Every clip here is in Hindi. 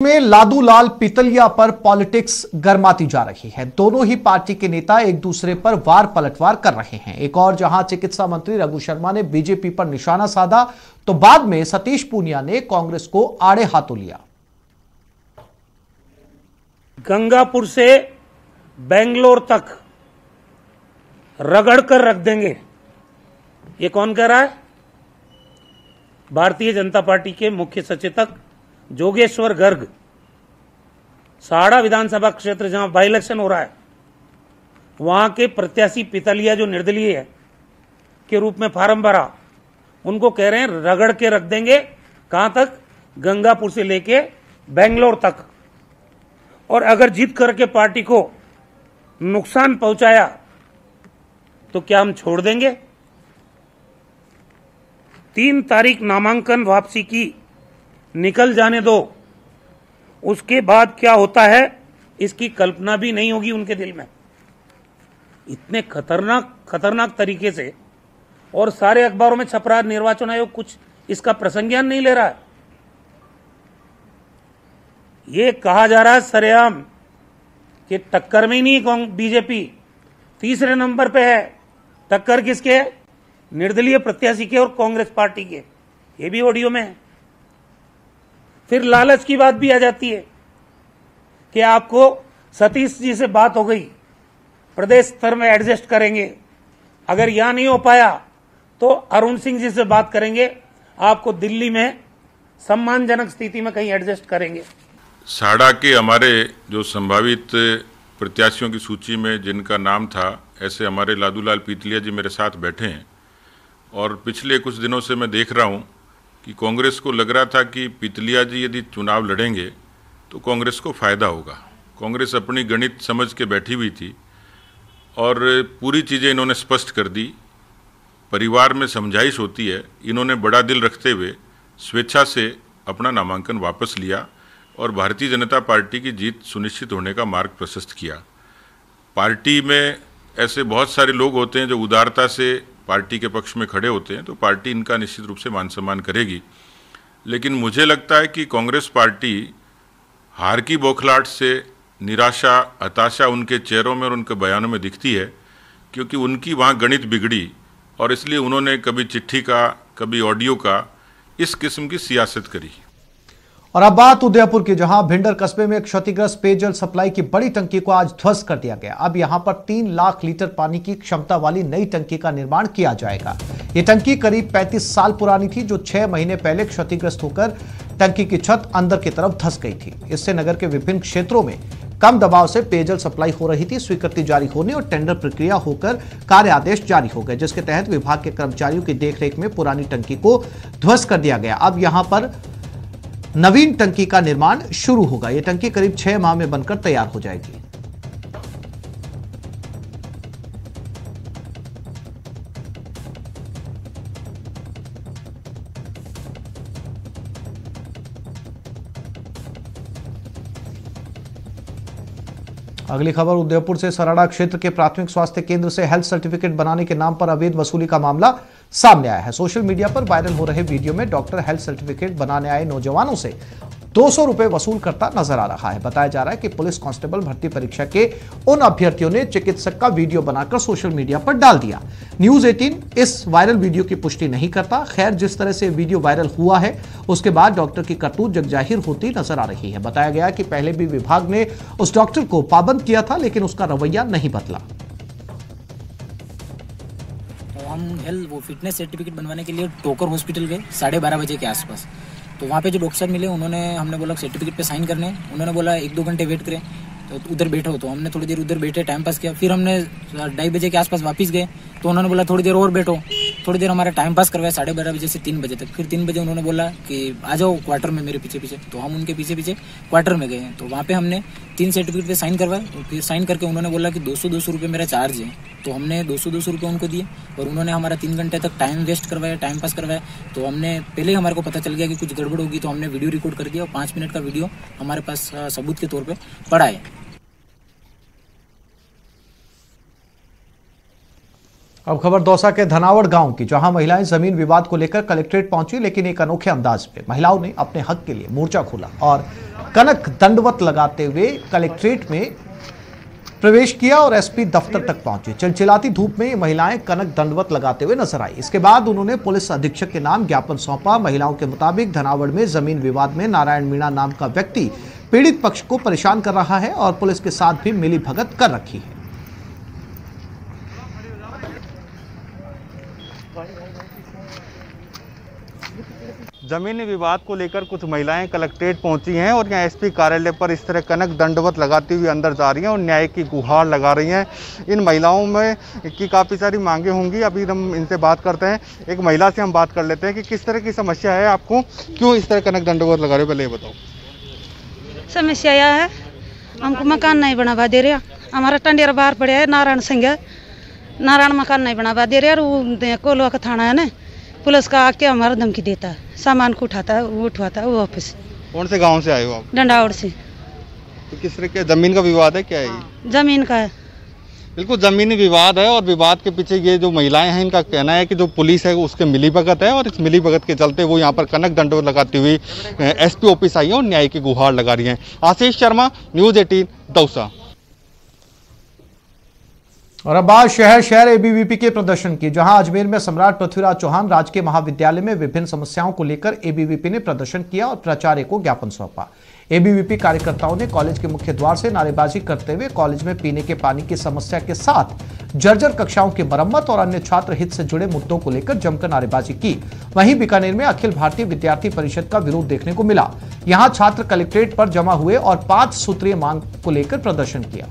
में लालूलाल पीतलिया पर पॉलिटिक्स गरमाती जा रही है। दोनों ही पार्टी के नेता एक दूसरे पर वार पलटवार कर रहे हैं। एक और जहां चिकित्सा मंत्री रघु शर्मा ने बीजेपी पर निशाना साधा, तो बाद में सतीश पूनिया ने कांग्रेस को आड़े हाथों लिया। गंगापुर से बेंगलोर तक रगड़ कर रख देंगे, ये कौन कह रहा है? भारतीय जनता पार्टी के मुख्य सचेतक जोगेश्वर गर्ग। साड़ा विधानसभा क्षेत्र जहां बाई इलेक्शन हो रहा है, वहां के प्रत्याशी पीतलिया जो निर्दलीय है के रूप में फार्म भरा, उनको कह रहे हैं रगड़ के रख देंगे। कहां तक? गंगापुर से लेके बेंगलोर तक। और अगर जीत करके पार्टी को नुकसान पहुंचाया तो क्या हम छोड़ देंगे? 3 तारीख नामांकन वापसी की निकल जाने दो, उसके बाद क्या होता है इसकी कल्पना भी नहीं होगी उनके दिल में। इतने खतरनाक तरीके से, और सारे अखबारों में छप रहा है, निर्वाचन आयोग कुछ इसका प्रसंज्ञान नहीं ले रहा है। ये कहा जा रहा है सरेआम कि टक्कर में ही नहीं बीजेपी, तीसरे नंबर पे है। टक्कर किसके है? निर्दलीय प्रत्याशी के और कांग्रेस पार्टी के। ये भी ऑडियो में है। फिर लालच की बात भी आ जाती है कि आपको सतीश जी से बात हो गई, प्रदेश स्तर में एडजस्ट करेंगे, अगर यहां नहीं हो पाया तो अरुण सिंह जी से बात करेंगे, आपको दिल्ली में सम्मानजनक स्थिति में कहीं एडजस्ट करेंगे। साड़ा के हमारे जो संभावित प्रत्याशियों की सूची में जिनका नाम था, ऐसे हमारे लालूलाल पीतलिया जी मेरे साथ बैठे हैं। और पिछले कुछ दिनों से मैं देख रहा हूं कि कांग्रेस को लग रहा था कि पीतलिया जी यदि चुनाव लड़ेंगे तो कांग्रेस को फ़ायदा होगा। कांग्रेस अपनी गणित समझ के बैठी हुई थी और पूरी चीज़ें इन्होंने स्पष्ट कर दी। परिवार में समझाइश होती है, इन्होंने बड़ा दिल रखते हुए स्वेच्छा से अपना नामांकन वापस लिया और भारतीय जनता पार्टी की जीत सुनिश्चित होने का मार्ग प्रशस्त किया। पार्टी में ऐसे बहुत सारे लोग होते हैं जो उदारता से पार्टी के पक्ष में खड़े होते हैं, तो पार्टी इनका निश्चित रूप से मान सम्मान करेगी। लेकिन मुझे लगता है कि कांग्रेस पार्टी हार की बौखलाहट से निराशा, हताशा उनके चेहरों में और उनके बयानों में दिखती है, क्योंकि उनकी वहाँ गणित बिगड़ी और इसलिए उन्होंने कभी चिट्ठी का, कभी ऑडियो का, इस किस्म की सियासत करी। और अब बात उदयपुर की, जहां भिंडर कस्बे में एक क्षतिग्रस्त पेयजल सप्लाई की बड़ी टंकी को आज ध्वस्त कर दिया गया। अब यहां पर 3 लाख लीटर पानी की क्षमता वाली नई टंकी का निर्माण किया जाएगा। यह टंकी करीब 35 साल पुरानी थी, जो 6 महीने पहले क्षतिग्रस्त होकर टंकी की छत अंदर की तरफ धंस गई थी। इससे नगर के विभिन्न क्षेत्रों में कम दबाव से पेयजल सप्लाई हो रही थी। स्वीकृति जारी होने और टेंडर प्रक्रिया होकर कार्य आदेश जारी हो गए, जिसके तहत विभाग के कर्मचारियों की देखरेख में पुरानी टंकी को ध्वस्त कर दिया गया। अब यहां पर नवीन टंकी का निर्माण शुरू होगा। यह टंकी करीब 6 माह में बनकर तैयार हो जाएगी। अगली खबर उदयपुर से। सराड़ा क्षेत्र के प्राथमिक स्वास्थ्य केंद्र से हेल्थ सर्टिफिकेट बनाने के नाम पर अवैध वसूली का मामला सामने आया है। सोशल मीडिया पर वायरल हो रहे वीडियो में डॉक्टर हेल्थ सर्टिफिकेट बनाने आए नौजवानों से 200 रुपए वसूल करता नजर आ रहा है। बताया जा रहा है कि पुलिस कांस्टेबल भर्ती परीक्षा के उन अभ्यर्थियों ने चिकित्सक का वीडियो बनाकर सोशल मीडिया पर डाल दिया। न्यूज 18 इस वायरल वीडियो की पुष्टि नहीं करता। खैर, जिस तरह से वीडियो वायरल हुआ है, उसके बाद डॉक्टर की करतूत जगजाहिर होती नजर आ रही है। बताया गया कि पहले भी विभाग ने उस डॉक्टर को पाबंद किया था, लेकिन उसका रवैया नहीं बदला। हम हेल्थ वो फिटनेस सर्टिफिकेट बनवाने के लिए टोकर हॉस्पिटल गए 12:30 बजे के आसपास। तो वहाँ पे जो डॉक्टर साहब मिले, हमने बोला सर्टिफिकेट पे साइन करने। उन्होंने बोला 1-2 घंटे वेट करें, तो उधर बैठो। तो हमने थोड़ी देर उधर बैठे, टाइम पास किया। फिर हमने 2:30 बजे के आसपास वापस गए, तो उन्होंने बोला थोड़ी देर और बैठो। थोड़ी देर हमारा टाइम पास करवाया 12:30 बजे से 3 बजे तक। फिर 3 बजे उन्होंने बोला कि आ जाओ क्वार्टर में मेरे पीछे पीछे। तो हम उनके पीछे पीछे क्वार्टर में गए। तो वहाँ पे हमने 3 सर्टिफिकेट पे साइन करवाए। और फिर साइन करके उन्होंने बोला कि 200 रुपये मेरा चार्ज है। तो हमने 200 रुपये उनको दिए और उन्होंने हमारा 3 घंटे तक टाइम वेस्ट करवाया, टाइम पास करवाया। तो हमने पहले ही हमारे को पता चल गया कि कुछ गड़बड़ होगी, तो हमने वीडियो रिकॉर्ड कर दिया और 5 मिनट का वीडियो हमारे पास सबूत के तौर पर पड़ा है। अब खबर दौसा के धनावड़ गांव की, जहां महिलाएं जमीन विवाद को लेकर कलेक्ट्रेट पहुंची, लेकिन एक अनोखे अंदाज में महिलाओं ने अपने हक के लिए मोर्चा खोला और कनक दंडवत लगाते हुए कलेक्ट्रेट में प्रवेश किया और एसपी दफ्तर तक पहुंची। चिलचिलाती धूप में ये महिलाएं कनक दंडवत लगाते हुए नजर आई। इसके बाद उन्होंने पुलिस अधीक्षक के नाम ज्ञापन सौंपा। महिलाओं के मुताबिक धनावड़ में जमीन विवाद में नारायण मीणा नाम का व्यक्ति पीड़ित पक्ष को परेशान कर रहा है और पुलिस के साथ भी मिलीभगत कर रखी है। जमीनी विवाद को लेकर कुछ महिलाएं कलेक्ट्रेट पहुंची हैं और यहाँ एसपी कार्यालय पर इस तरह कनक दंडवत लगाती हुई अंदर जा रही हैं और न्याय की गुहार लगा रही हैं। इन महिलाओं में की काफ़ी सारी मांगे होंगी, अभी हम इनसे बात करते हैं। एक महिला से हम बात कर लेते हैं कि किस तरह की समस्या है आपको, क्यों इस तरह कनक दंडवत लगा रहे हो, पहले ये बताओ। समस्या यह है, हमको मकान नहीं बनवा दे रहे, हमारा टंडेर बाहर पड़े है, नारायण सिंह है, नारायण मकान नहीं बनवा दे रहे और वो कोलवा का थाना है ना, पुलिस का आके हमारा धमकी देता है, सामान को उठाता है, वो उठवाता है वो ऑफिस। कौन से गांव से आए हो आप? डंडावड़ से। तो किस तरह के जमीन का विवाद है, क्या है ये? जमीन का है, बिल्कुल जमीनी विवाद है और विवाद के पीछे ये जो महिलाएं हैं इनका कहना है कि जो पुलिस है उसके मिलीभगत है और इस मिलीभगत के चलते वो यहाँ पर कनक दंडवत लगाती हुई एसपी ऑफिस आई है और न्याय की गुहार लगा रही हैं। आशीष शर्मा, न्यूज़ 18 दौसा। और अब बात शहर एबीवीपी के प्रदर्शन की, जहां अजमेर में सम्राट पृथ्वीराज चौहान राजकीय महाविद्यालय में विभिन्न समस्याओं को लेकर एबीवीपी ने प्रदर्शन किया और प्राचार्य को ज्ञापन सौंपा। एबीवीपी कार्यकर्ताओं ने कॉलेज के मुख्य द्वार से नारेबाजी करते हुए कॉलेज में पीने के पानी की समस्या के साथ जर्जर कक्षाओं की मरम्मत और अन्य छात्र हित से जुड़े मुद्दों को लेकर जमकर नारेबाजी की। वहीं बीकानेर में अखिल भारतीय विद्यार्थी परिषद का विरोध देखने को मिला। यहां छात्र कलेक्ट्रेट पर जमा हुए और 5 सूत्रीय मांग को लेकर प्रदर्शन किया।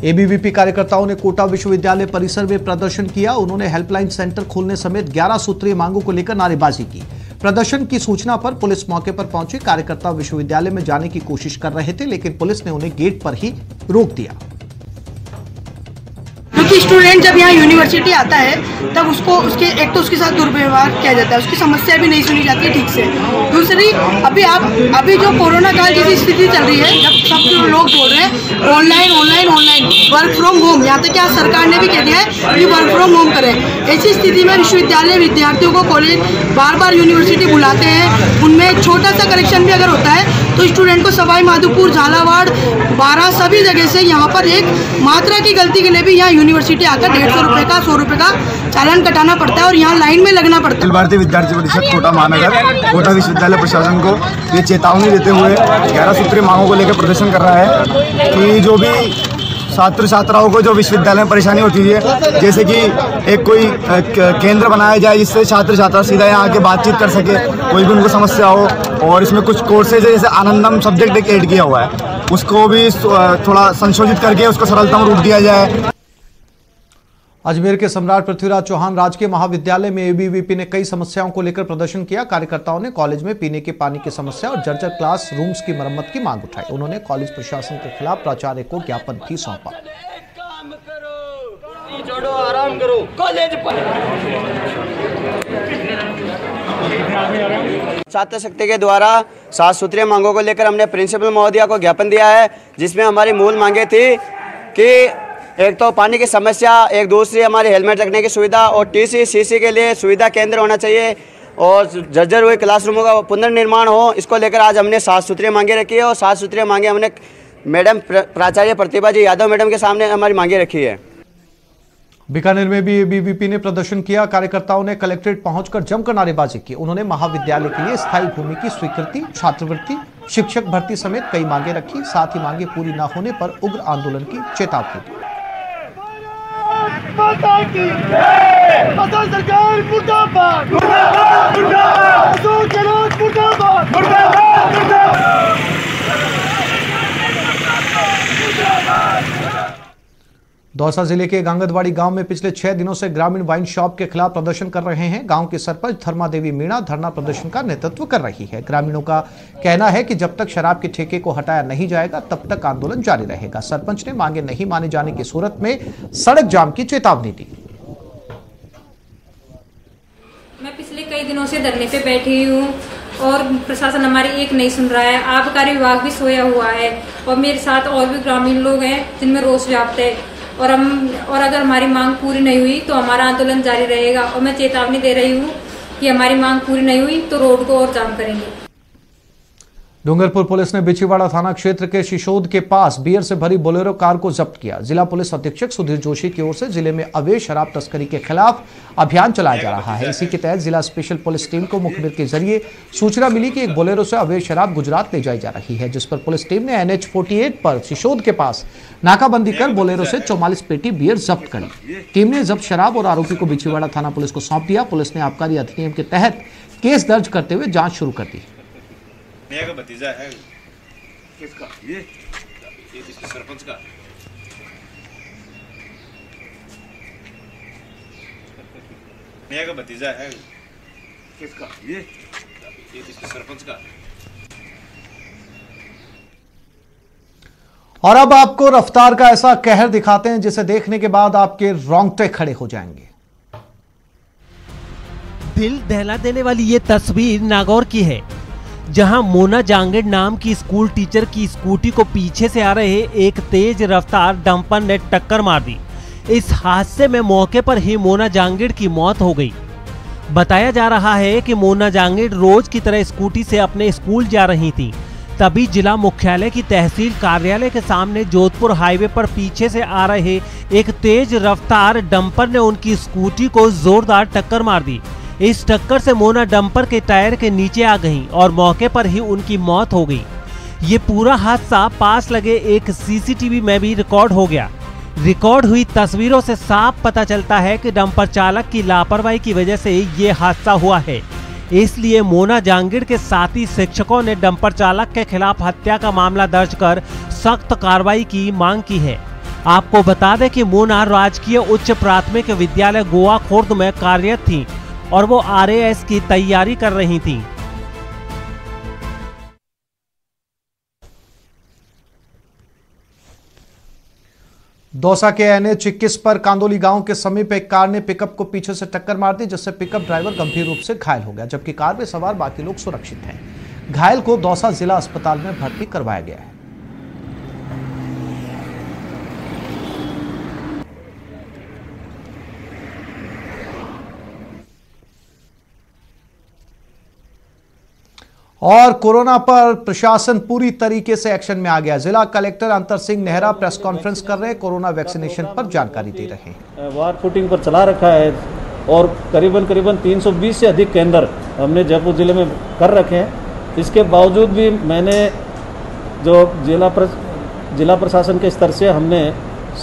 एबीवीपी कार्यकर्ताओं ने कोटा विश्वविद्यालय परिसर में प्रदर्शन किया। उन्होंने हेल्पलाइन सेंटर खोलने समेत 11 सूत्रीय मांगों को लेकर नारेबाजी की। प्रदर्शन की सूचना पर पुलिस मौके पर पहुंची। कार्यकर्ता विश्वविद्यालय में जाने की कोशिश कर रहे थे, लेकिन पुलिस ने उन्हें गेट पर ही रोक दिया। क्योंकि स्टूडेंट जब यहाँ यूनिवर्सिटी आता है तब उसको एक तो उसके साथ दुर्व्यवहार किया जाता है, उसकी समस्या भी नहीं सुनी जाती है ठीक से। दूसरी, अभी जो कोरोना काल जैसी स्थिति चल रही है, जब सब लोग बोल रहे हैं ऑनलाइन वर्क फ्रॉम होम, यहाँ तक क्या सरकार ने भी कह दिया है कि वर्क फ्रॉम होम करें। ऐसी स्थिति में विश्वविद्यालय विद्यार्थियों को कॉलेज बार यूनिवर्सिटी बुलाते हैं, उनमें छोटा सा करेक्शन भी अगर होता है तो स्टूडेंट को सवाई माधोपुर, झालावाड़, 12 सभी जगह से यहाँ पर एक मात्रा की गलती के लिए भी यहाँ यूनिवर्सिटी आकर 150 रुपये का 100 रुपये का चालान कटाना पड़ता है और यहाँ लाइन में लगना पड़ता है। अखिल भारतीय विद्यार्थी परिषद कोटा महानगर कोटा विश्वविद्यालय प्रशासन को ये चेतावनी देते हुए 11 सूत्रीय मांगों को लेकर प्रदर्शन कर रहा है कि जो भी छात्र छात्राओं को जो विश्वविद्यालय में परेशानी होती है, जैसे कि एक कोई केंद्र बनाया जाए जिससे छात्र छात्रा सीधा यहाँ आके बातचीत कर सके, कोई भी उनको समस्या हो। और इसमें कुछ कोर्सेज जैसे आनंदम सब्जेक्ट एक ऐड किया हुआ है, उसको भी थोड़ा संशोधित करके उसको सरलतम रूप दिया जाए। अजमेर के सम्राट पृथ्वीराज चौहान राजकीय महाविद्यालय में एबीवीपी ने कई समस्याओं को लेकर प्रदर्शन किया। कार्यकर्ताओं ने कॉलेज में पीने के पानी की समस्या और जर्जर क्लास रूम्स की मरम्मत की मांग उठाई। उन्होंने कॉलेज प्रशासन के खिलाफ प्राचार्य को ज्ञापन भी सौंपा। छात्र शक्ति के द्वारा 7 सूत्रीय मांगों को लेकर हमने प्रिंसिपल महोदया को ज्ञापन दिया है, जिसमें हमारी मूल मांगे थी कि एक तो पानी की समस्या, एक दूसरी हमारी हेलमेट रखने की सुविधा और टीसी सीसी के लिए सुविधा केंद्र होना चाहिए और जर्जर हुए क्लासरूमों का पुनर्निर्माण हो। इसको लेकर आज हमने 7 सूत्रीय मांगे रखी है और 7 सूत्रीय मांगे हमने मैडम प्राचार्य प्रतिभा जी यादव मैडम के सामने हमारी मांगे रखी है। बीकानेर में भी एबीवीपी ने प्रदर्शन किया। कार्यकर्ताओं ने कलेक्ट्रेट पहुंचकर जमकर नारेबाजी की। उन्होंने महाविद्यालय के लिए स्थायी भूमि की स्वीकृति, छात्रवृत्ति, शिक्षक भर्ती समेत कई मांगे रखी। साथ ही मांगे पूरी न होने पर उग्र आंदोलन की चेतावनी दी। सरकार मुर्दाबाद, मुर्दाबाद, मुर्दाबाद, मुर्दाबाद, मुर्दाबाद। दौसा जिले के गांगदवाड़ी गांव में पिछले 6 दिनों से ग्रामीण वाइन शॉप के खिलाफ प्रदर्शन कर रहे हैं। गांव के सरपंच धर्मा देवी मीणा धरना प्रदर्शन का नेतृत्व कर रही है। ग्रामीणों का कहना है कि जब तक शराब के ठेके को हटाया नहीं जाएगा तब तक आंदोलन जारी रहेगा। सरपंच ने मांगे नहीं माने जाने की सूरत में सड़क जाम की चेतावनी दी। मैं पिछले कई दिनों से धरने पे बैठी हूँ। और प्रशासन हमारी एक नहीं सुन रहा है। आबकारी विभाग भी सोया हुआ है और मेरे साथ और भी ग्रामीण लोग हैं जिनमें रोष व्याप्त है और अगर हमारी मांग पूरी नहीं हुई तो हमारा आंदोलन जारी रहेगा। और मैं चेतावनी दे रही हूँ कि हमारी मांग पूरी नहीं हुई तो रोड को और जाम करेंगे। डूंगरपुर पुलिस ने बिछीवाड़ा थाना क्षेत्र के शिशोद के पास बियर से भरी बोलेरो कार को जब्त किया। जिला पुलिस अधीक्षक सुधीर जोशी की ओर से जिले में अवैध शराब तस्करी के खिलाफ अभियान चलाया जा रहा है। इसी के तहत जिला स्पेशल पुलिस टीम को मुखबिर के जरिए सूचना मिली कि एक बोलेरो से अवैध शराब गुजरात ले जाई जा रही है, जिस पर पुलिस टीम ने NH 48 पर शिशोद के पास नाकाबंदी कर बोलेरो से 44 पेटी बियर जब्त करी। टीम ने जब्त शराब और आरोपी को बिछीवाड़ा थाना पुलिस को सौंप दिया। पुलिस ने आबकारी अधिनियम के तहत केस दर्ज करते हुए जाँच शुरू कर दी। नेहा का भतीजा है। किसका? ये इसके सरपंच का। नेहा का भतीजा है। किसका? ये इसके सरपंच का। और अब आपको रफ्तार का ऐसा कहर दिखाते हैं जिसे देखने के बाद आपके रोंगटे खड़े हो जाएंगे। दिल दहला देने वाली ये तस्वीर नागौर की है, जहां मोना जांगड़ नाम की स्कूल टीचर की स्कूटी को पीछे से आ रहे एक तेज रफ्तार डंपर ने टक्कर मार दी। इस हादसे में मौके पर ही मोना जांगड़ की मौत हो गई। बताया जा रहा है कि मोना जांगड़ रोज की तरह स्कूटी से अपने स्कूल जा रही थी। तभी जिला मुख्यालय की तहसील कार्यालय के सामने जोधपुर हाईवे पर पीछे से आ रहे एक तेज रफ्तार डंपर ने उनकी स्कूटी को जोरदार टक्कर मार दी। इस टक्कर से मोना डंपर के टायर के नीचे आ गईं और मौके पर ही उनकी मौत हो गई। ये पूरा हादसा पास लगे एक CCTV में भी रिकॉर्ड हो गया। रिकॉर्ड हुई तस्वीरों से साफ पता चलता है कि डंपर चालक की लापरवाही की वजह से ये हादसा हुआ है। इसलिए मोना जांगड़ के साथी शिक्षकों ने डंपर चालक के खिलाफ हत्या का मामला दर्ज कर सख्त कार्रवाई की मांग की है। आपको बता दें कि मोना राजकीय उच्च प्राथमिक विद्यालय गोवा खुर्द में कार्यरत थी और वो RAS की तैयारी कर रही थी। दौसा के NH 21 पर कांदोली गांव के समीप एक कार ने पिकअप को पीछे से टक्कर मार दी, जिससे पिकअप ड्राइवर गंभीर रूप से घायल हो गया, जबकि कार में सवार बाकी लोग सुरक्षित हैं। घायल को दौसा जिला अस्पताल में भर्ती करवाया गया है। और कोरोना पर प्रशासन पूरी तरीके से एक्शन में आ गया। जिला कलेक्टर अंतर सिंह नेहरा प्रेस कॉन्फ्रेंस कर रहे हैं, कोरोना वैक्सीनेशन पर जानकारी दे रहे हैं। वार फुटिंग पर चला रखा है और करीबन 320 से अधिक केंद्र हमने जयपुर जिले में कर रखे हैं। इसके बावजूद भी मैंने जो जिला प्रशासन के स्तर से हमने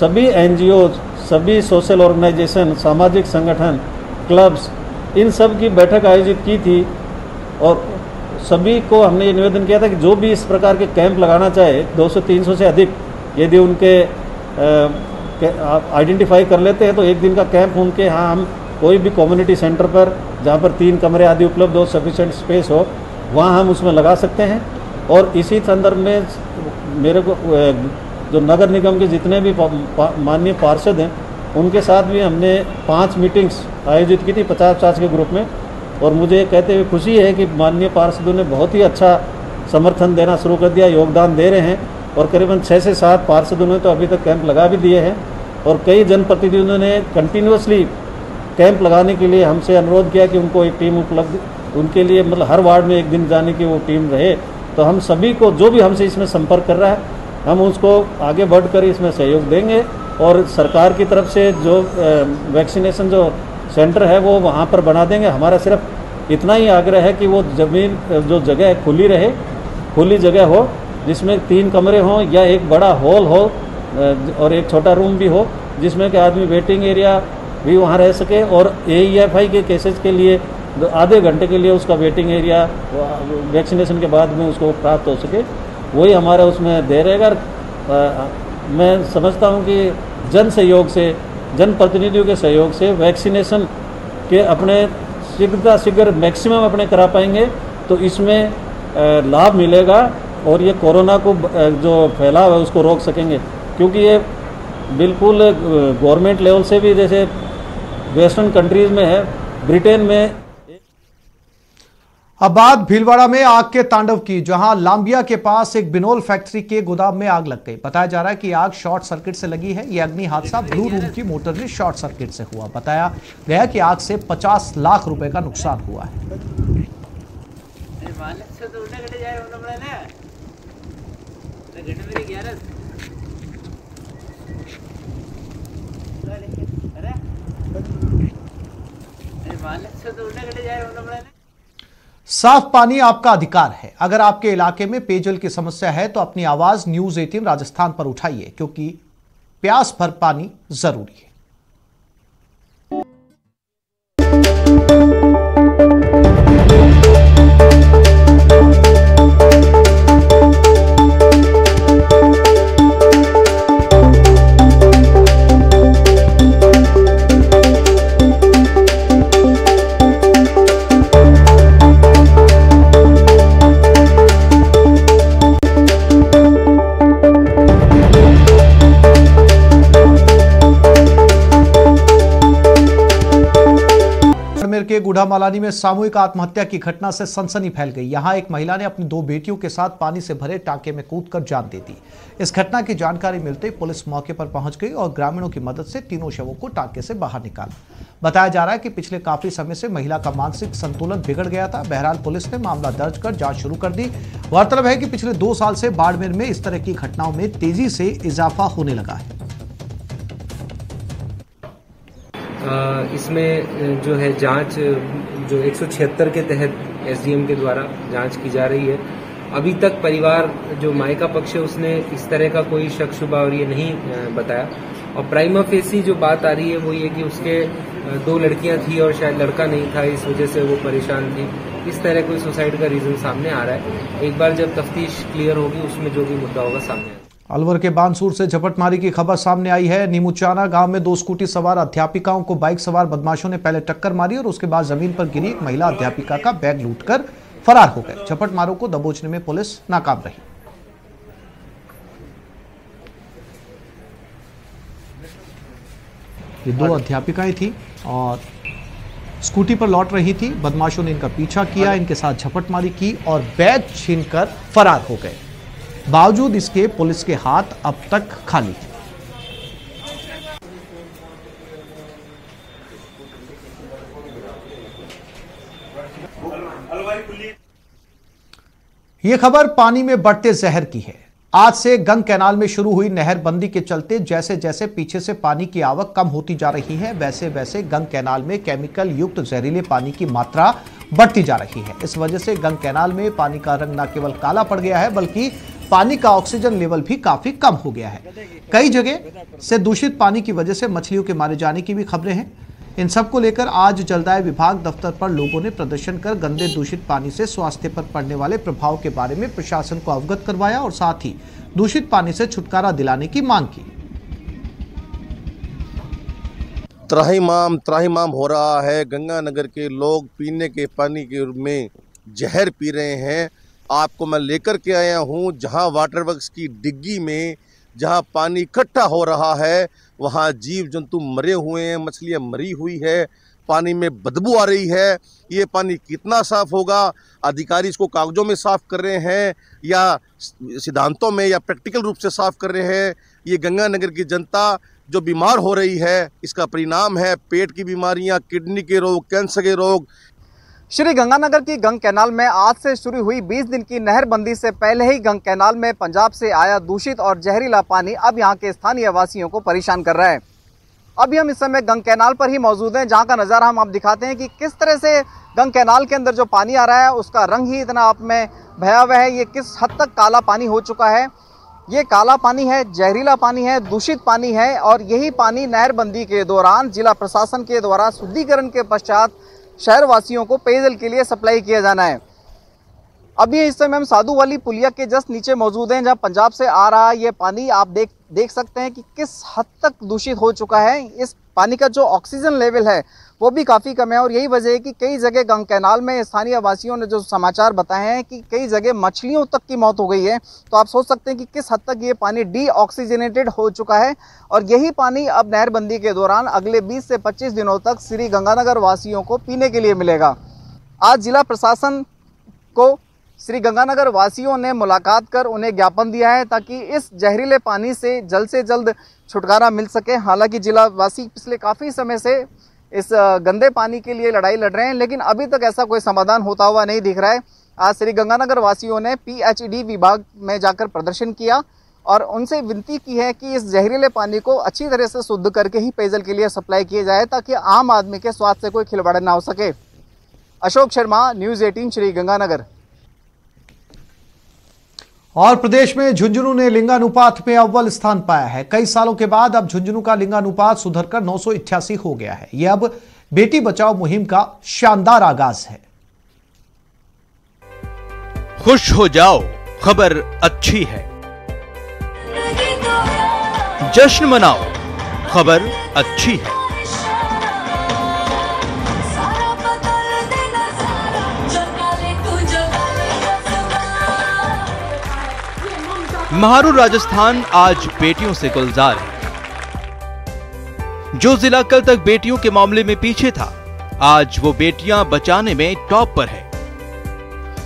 सभी NGO, सभी सोशल ऑर्गेनाइजेशन, सामाजिक संगठन, क्लब्स, इन सब की बैठक आयोजित की थी और सभी को हमने ये निवेदन किया था कि जो भी इस प्रकार के कैंप लगाना चाहे, 200-300 से अधिक यदि उनके आइडेंटिफाई कर लेते हैं तो एक दिन का कैंप उनके यहाँ हम कोई भी कम्युनिटी सेंटर पर जहाँ पर 3 कमरे आदि उपलब्ध हो, सफिशिएंट स्पेस हो, वहाँ हम उसमें लगा सकते हैं। और इसी संदर्भ में मेरे को जो नगर निगम के जितने भी माननीय पार्षद हैं उनके साथ भी हमने 5 मीटिंग्स आयोजित की थी 50-50 के ग्रुप में। और मुझे कहते हुए खुशी है कि माननीय पार्षदों ने बहुत ही अच्छा समर्थन देना शुरू कर दिया, योगदान दे रहे हैं और करीबन 6 से 7 पार्षदों ने तो अभी तक कैंप लगा भी दिए हैं और कई जनप्रतिनिधियों ने कंटिन्यूसली कैंप लगाने के लिए हमसे अनुरोध किया कि उनको एक टीम उपलब्ध, उनके लिए मतलब हर वार्ड में एक दिन जाने की वो टीम रहे। तो हम सभी को जो भी हमसे इसमें संपर्क कर रहा है हम उसको आगे बढ़कर इसमें सहयोग देंगे और सरकार की तरफ से जो वैक्सीनेशन जो सेंटर है वो वहाँ पर बना देंगे। हमारा सिर्फ इतना ही आग्रह है कि वो ज़मीन जो जगह है खुली रहे, खुली जगह हो जिसमें 3 कमरे हों या एक बड़ा हॉल हो और एक छोटा रूम भी हो जिसमें कि आदमी वेटिंग एरिया भी वहाँ रह सके और AEFI के केसेस के लिए आधे घंटे के लिए उसका वेटिंग एरिया वैक्सीनेशन के बाद में उसको प्राप्त हो सके, वही हमारा उसमें दे रहेगा। मैं समझता हूँ कि जन सहयोग से, जनप्रतिनिधियों के सहयोग से वैक्सीनेशन के अपने शीघ्र मैक्सिमम अपने करा पाएंगे तो इसमें लाभ मिलेगा और ये कोरोना को जो फैलाव है उसको रोक सकेंगे, क्योंकि ये बिल्कुल गवर्नमेंट लेवल से भी जैसे वेस्टर्न कंट्रीज़ में है, ब्रिटेन में। अब बात भीलवाड़ा में आग के तांडव की, जहां लांबिया के पास एक बिनोल फैक्ट्री के गोदाम में आग लग गई। बताया जा रहा है कि आग शॉर्ट सर्किट से लगी है। यह अग्नि हादसा ब्लू रूम की मोटर में शॉर्ट सर्किट से हुआ। बताया गया कि आग से 50 लाख रुपए का नुकसान हुआ है। साफ पानी आपका अधिकार है। अगर आपके इलाके में पेयजल की समस्या है तो अपनी आवाज न्यूज़ 18 राजस्थान पर उठाइए, क्योंकि प्यास भर पानी जरूरी है। के गुढ़ामालानी में सामूहिक आत्महत्या की घटना से सनसनी फैल गई। यहां एक महिला ने अपनी 2 बेटियों के साथ पानी से भरे टांके में कूदकर जान दे दी। इस घटना की जानकारी मिलते ही पुलिस मौके पर पहुंच गई और ग्रामीणों की मदद से तीनों शवों को टांके से बाहर निकाला। बताया जा रहा है कि पिछले काफी समय से महिला का मानसिक संतुलन बिगड़ गया था। बहरहाल पुलिस ने मामला दर्ज कर जांच शुरू कर दी। गौरतलब है कि पिछले 2 साल से बाड़मेर में इस तरह की घटनाओं में तेजी से इजाफा होने लगा है। इसमें जो है जांच जो 176 के तहत एसडीएम के द्वारा जांच की जा रही है। अभी तक परिवार जो मायका पक्ष है उसने इस तरह का कोई शक शुबा और ये नहीं बताया। और प्राइमा फेसी जो बात आ रही है वो ये कि उसके 2 लड़कियां थी और शायद लड़का नहीं था, इस वजह से वो परेशान थी। इस तरह कोई सुसाइड का रीजन सामने आ रहा है। एक बार जब तफ्तीश क्लियर होगी उसमें जो भी मुद्दा होगा सामने आएगा। अलवर के बानसूर से झपटमारी की खबर सामने आई है। नीमुचाना गांव में 2 स्कूटी सवार अध्यापिकाओं को बाइक सवार बदमाशों ने पहले टक्कर मारी और उसके बाद जमीन पर गिरी एक महिला अध्यापिका का बैग लूटकर फरार हो गए। झपटमारों को दबोचने में पुलिस नाकाम रही। ये 2 अध्यापिकाएं थी और स्कूटी पर लौट रही थी। बदमाशों ने इनका पीछा किया, इनके साथ झपटमारी की और बैग छीनकर फरार हो गए। बावजूद इसके पुलिस के हाथ अब तक खाली। यह खबर पानी में बढ़ते जहर की है। आज से गंग कैनाल में शुरू हुई नहरबंदी के चलते जैसे जैसे पीछे से पानी की आवक कम होती जा रही है, वैसे वैसे गंग कैनाल में केमिकल युक्त जहरीले पानी की मात्रा बढ़ती जा रही है। इस वजह से गंग कैनाल में पानी का रंग न केवल काला पड़ गया है, बल्कि पानी का ऑक्सीजन लेवल भी काफी कम हो गया है। कई जगह से दूषित पानी की वजह से मछलियों के मारे जाने की भी खबरें हैं। इन सब को लेकर आज जलदाय विभाग दफ्तर पर लोगों ने प्रदर्शन कर गंदे दूषित पानी से स्वास्थ्य पर पड़ने वाले प्रभाव के बारे में प्रशासन को अवगत करवाया और साथ ही दूषित पानी से छुटकारा दिलाने की मांग की। त्राहिमाम हो रहा है। गंगानगर के लोग पीने के पानी के में जहर पी रहे हैं। आपको मैं लेकर के आया हूं जहां वाटर वर्क्स की डिग्गी में जहां पानी इकट्ठा हो रहा है, वहां जीव जंतु मरे हुए हैं, मछलियां मरी हुई है, पानी में बदबू आ रही है। ये पानी कितना साफ होगा? अधिकारी इसको कागजों में साफ कर रहे हैं या सिद्धांतों में या प्रैक्टिकल रूप से साफ कर रहे हैं? ये गंगानगर की जनता जो बीमार हो रही है, इसका परिणाम है पेट की बीमारियां, किडनी के रोग, कैंसर के रोग। श्री गंगानगर की गंग कैनाल में आज से शुरू हुई 20 दिन की नहरबंदी से पहले ही गंग कैनाल में पंजाब से आया दूषित और जहरीला पानी अब यहां के स्थानीय वासियों को परेशान कर रहा है। अभी हम इस समय गंग कैनाल पर ही मौजूद हैं, जहां का नज़ारा हम आप दिखाते हैं कि किस तरह से गंग कैनाल के अंदर जो पानी आ रहा है उसका रंग ही इतना आप में भयावह है। ये किस हद तक काला पानी हो चुका है। ये काला पानी है, जहरीला पानी है, दूषित पानी है और यही पानी नहरबंदी के दौरान जिला प्रशासन के द्वारा शुद्धिकरण के पश्चात शहर वासियों को पेयजल के लिए सप्लाई किया जाना है। अभी इस समय हम साधु वाली पुलिया के जस्ट नीचे मौजूद हैं, जहां पंजाब से आ रहा ये पानी आप देख सकते हैं कि किस हद तक दूषित हो चुका है। इस पानी का जो ऑक्सीजन लेवल है वो भी काफ़ी कम है और यही वजह है कि कई जगह गंग कैनाल में स्थानीय वासियों ने जो समाचार बताए हैं कि कई जगह मछलियों तक की मौत हो गई है। तो आप सोच सकते हैं कि किस हद तक ये पानी डीऑक्सीजनेटेड हो चुका है और यही पानी अब नहरबंदी के दौरान अगले 20 से 25 दिनों तक श्री गंगानगर वासियों को पीने के लिए मिलेगा। आज जिला प्रशासन को श्री गंगानगर वासियों ने मुलाकात कर उन्हें ज्ञापन दिया है ताकि इस जहरीले पानी से जल्द छुटकारा मिल सके। हालांकि जिला वासी पिछले काफ़ी समय से इस गंदे पानी के लिए लड़ाई लड़ रहे हैं, लेकिन अभी तक ऐसा कोई समाधान होता हुआ नहीं दिख रहा है। आज श्री गंगानगर वासियों ने PHED विभाग में जाकर प्रदर्शन किया और उनसे विनती की है कि इस जहरीले पानी को अच्छी तरह से शुद्ध करके ही पेयजल के लिए सप्लाई किया जाए ताकि आम आदमी के स्वास्थ्य से कोई खिलवाड़ ना हो सके। अशोक शर्मा, न्यूज़ 18 श्री गंगानगर। और प्रदेश में झुंझुनू ने लिंगानुपात में अव्वल स्थान पाया है। कई सालों के बाद अब झुंझुनू का लिंगानुपात सुधरकर 988 हो गया है। यह अब बेटी बचाओ मुहिम का शानदार आगाज है। खुश हो जाओ, खबर अच्छी है। जश्न मनाओ, खबर अच्छी है। महारू राजस्थान आज बेटियों से गुलजार है। जो जिला कल तक बेटियों के मामले में पीछे था, आज वो बेटियां बचाने में टॉप पर है।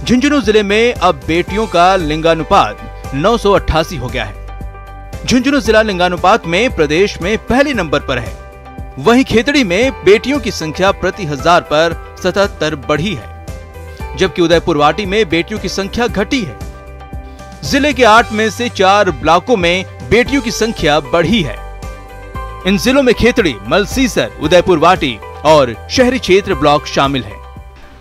झुंझुनू जिले में अब बेटियों का लिंगानुपात 988 हो गया है। झुंझुनू जिला लिंगानुपात में प्रदेश में पहले नंबर पर है। वहीं खेतड़ी में बेटियों की संख्या प्रति 1000 पर 77 बढ़ी है, जबकि उदयपुरवाटी में बेटियों की संख्या घटी है। जिले के 8 में से 4 ब्लॉकों में बेटियों की संख्या बढ़ी है। इन जिलों में खेतड़ी, मलसीसर, उदयपुरवाटी और शहरी क्षेत्र ब्लॉक शामिल हैं।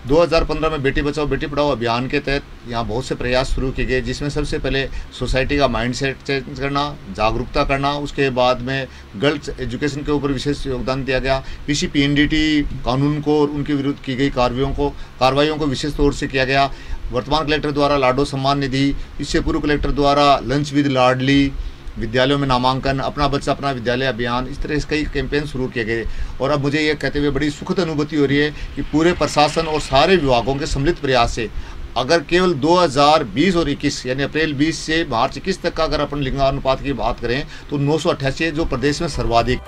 2015 में बेटी बचाओ बेटी पढ़ाओ अभियान के तहत यहाँ बहुत से प्रयास शुरू किए गए, जिसमें सबसे पहले सोसाइटी का माइंडसेट चेंज करना, जागरूकता करना, उसके बाद में गर्ल्स एजुकेशन के ऊपर विशेष योगदान दिया गया। PCPNDT कानून को और उनके विरुद्ध की गई कार्रवाइयों को विशेष तौर से किया गया। वर्तमान कलेक्टर द्वारा लाडो सम्मान निधि, इससे पूर्व कलेक्टर द्वारा लंच विद लाडली, विद्यालयों में नामांकन, अपना बच्चा अपना विद्यालय अभियान, इस तरह से कई कैंपेन शुरू किए गए। और अब मुझे ये कहते हुए बड़ी सुखद अनुभूति हो रही है कि पूरे प्रशासन और सारे विभागों के सम्मिलित प्रयास से अगर केवल 2020 और 21 यानी अप्रैल 20 से मार्च 21 तक का अगर अपन लिंगानुपात की बात करें तो 988 जो प्रदेश में सर्वाधिक।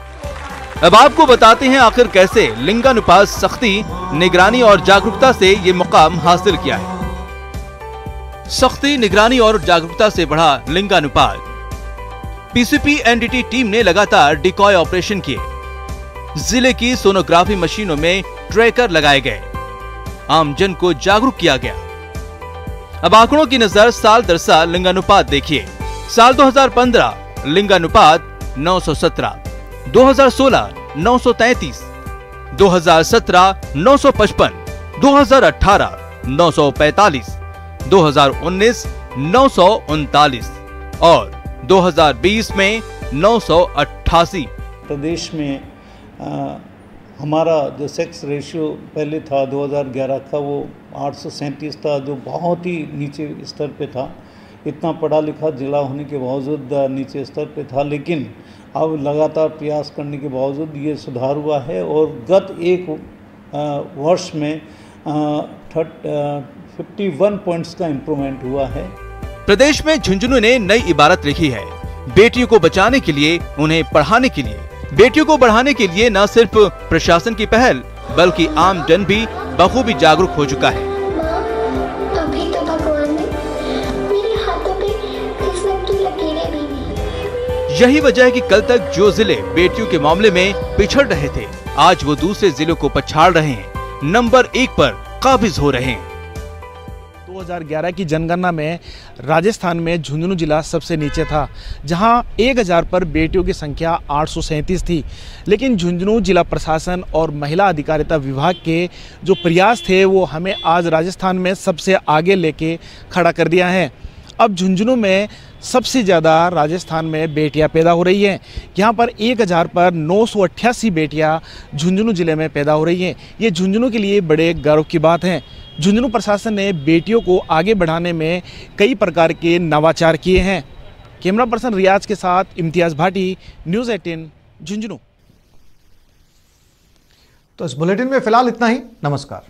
अब आपको बताते हैं आखिर कैसे लिंगानुपात सख्ती, निगरानी और जागरूकता से ये मुकाम हासिल किया है। सख्ती, निगरानी और जागरूकता से बढ़ा लिंगानुपात। PCPNDT टीम ने लगातार डिकॉय ऑपरेशन किए। जिले की सोनोग्राफी मशीनों में ट्रैकर लगाए गए। आमजन को जागरूक किया गया। अब आंकड़ों की नजर साल दर साल लिंगानुपात देखिए। साल 2015 लिंगानुपात 917, 2016 933, 2017 955, 2018 945, 2019 939 और 2020 में 988। प्रदेश में हमारा जो सेक्स रेशियो पहले था 2011 का वो 837 था, जो बहुत ही नीचे स्तर पे था। इतना पढ़ा लिखा जिला होने के बावजूद नीचे स्तर पे था, लेकिन अब लगातार प्रयास करने के बावजूद ये सुधार हुआ है और गत एक वर्ष में 51 पॉइंट्स का इम्प्रूवमेंट हुआ है। प्रदेश में झुंझुनू ने नई इबारत लिखी है। बेटियों को बचाने के लिए, उन्हें पढ़ाने के लिए, बेटियों को बढ़ाने के लिए न सिर्फ प्रशासन की पहल बल्कि आम जन भी बखूबी जागरूक हो चुका है। यही वजह है कि कल तक जो जिले बेटियों के मामले में पिछड़ रहे थे, आज वो दूसरे जिलों को पछाड़ रहे हैं, नंबर 1 पर काबिज हो रहे हैं। 2011 की जनगणना में राजस्थान में झुंझुनू जिला सबसे नीचे था, जहां 1000 पर बेटियों की संख्या 837 थी। लेकिन झुंझुनू जिला प्रशासन और महिला अधिकारिता विभाग के जो प्रयास थे वो हमें आज राजस्थान में सबसे आगे लेके खड़ा कर दिया है। अब झुंझुनू में सबसे ज़्यादा राजस्थान में बेटियां पैदा हो रही हैं। यहाँ पर 1000 पर 988 बेटियां झुंझुनू जिले में पैदा हो रही हैं। ये झुंझुनू के लिए बड़े गर्व की बात है। झुंझुनू प्रशासन ने बेटियों को आगे बढ़ाने में कई प्रकार के नवाचार किए हैं। कैमरा पर्सन रियाज के साथ इम्तियाज़ भाटी, न्यूज़ 18 झुंझुनू। तो इस बुलेटिन में फिलहाल इतना ही। नमस्कार।